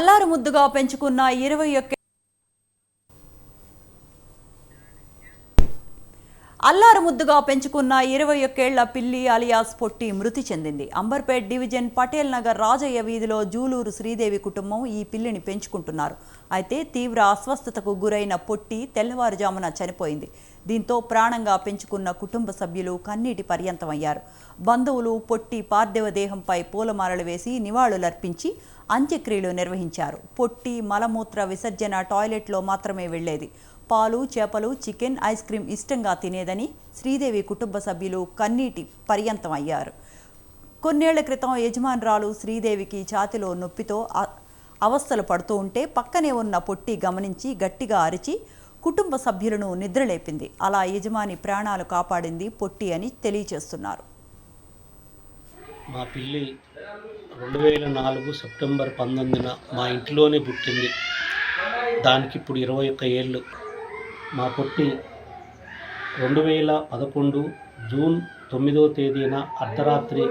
అల్లారు ముద్దుగా పెంచుకున్న 21 ఏళ్ల పిల్లి అలియాస్ పొట్టి మృతి చెందింది. అంబర్పేట్ డివిజన్ పటేల్ నగర్ రాజయ్య వీధిలో జూలూరు శ్రీదేవి కుటుంబం ఈ పిల్లిని పెంచుకుంటున్నారు. అయితే తీవ్ర అస్వస్థతకు గురైన పొట్టి తెల్లవారుజామున చనిపోయింది. దీంతో ప్రాణంగా పెంచుకున్న కుటుంబ సభ్యులు కన్నీటి పర్యంతమయ్యారు. బంధువులు పొట్టి పార్థివ దేహంపై పూలమాలలు వేసి నివాళులర్పించి అంత్యక్రియలు నిర్వహించారు. పొట్టి మలమూత్ర విసర్జన టాయిలెట్లో మాత్రమే వెళ్లేది. పాలు, చేపలు, చికెన్, ఐస్ క్రీం ఇష్టంగా తినేదని శ్రీదేవి కుటుంబ సభ్యులు కన్నీటి పర్యంతం అయ్యారు. కొన్నేళ్ల క్రితం యజమానురాలు శ్రీదేవికి ఛాతిలో నొప్పితో అవస్థలు పడుతూ ఉంటే పక్కనే ఉన్న పొట్టి గమనించి గట్టిగా అరిచి కుటుంబ సభ్యులను నిద్రలేపింది. అలా యజమాని ప్రాణాలు కాపాడింది పొట్టి అని తెలియజేస్తున్నారు. మా పిల్లి 2004 సెప్టెంబర్ 19న మా ఇంట్లోనే పుట్టింది. దానికి ఇప్పుడు 21 ఏళ్ళు. మా పొట్టి 2011 జూన్ 9వ తేదీన అర్ధరాత్రి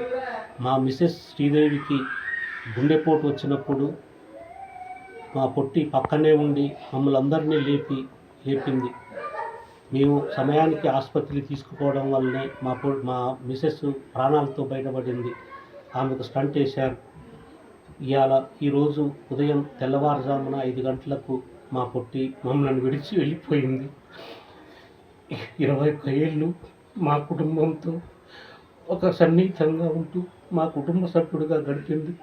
మా మిసెస్ శ్రీదేవికి గుండెపోటు వచ్చినప్పుడు మా పొట్టి పక్కనే ఉండి మమ్మల్ని అందరినీ లేపింది. మేము సమయానికి ఆసుపత్రికి తీసుకుపోవడం వల్లనే మా మిసెస్ ప్రాణాలతో బయటపడింది. ఆమెకు స్టంట్ వేశారు. ఈరోజు ఉదయం తెల్లవారుజామున 5 గంటలకు మా పొట్టి మమ్మల్ని విడిచి వెళ్ళిపోయింది. 21 ఏళ్ళు మా కుటుంబంతో ఒక సన్నిహితంగా ఉంటూ మా కుటుంబ సభ్యుడిగా గడిపింది.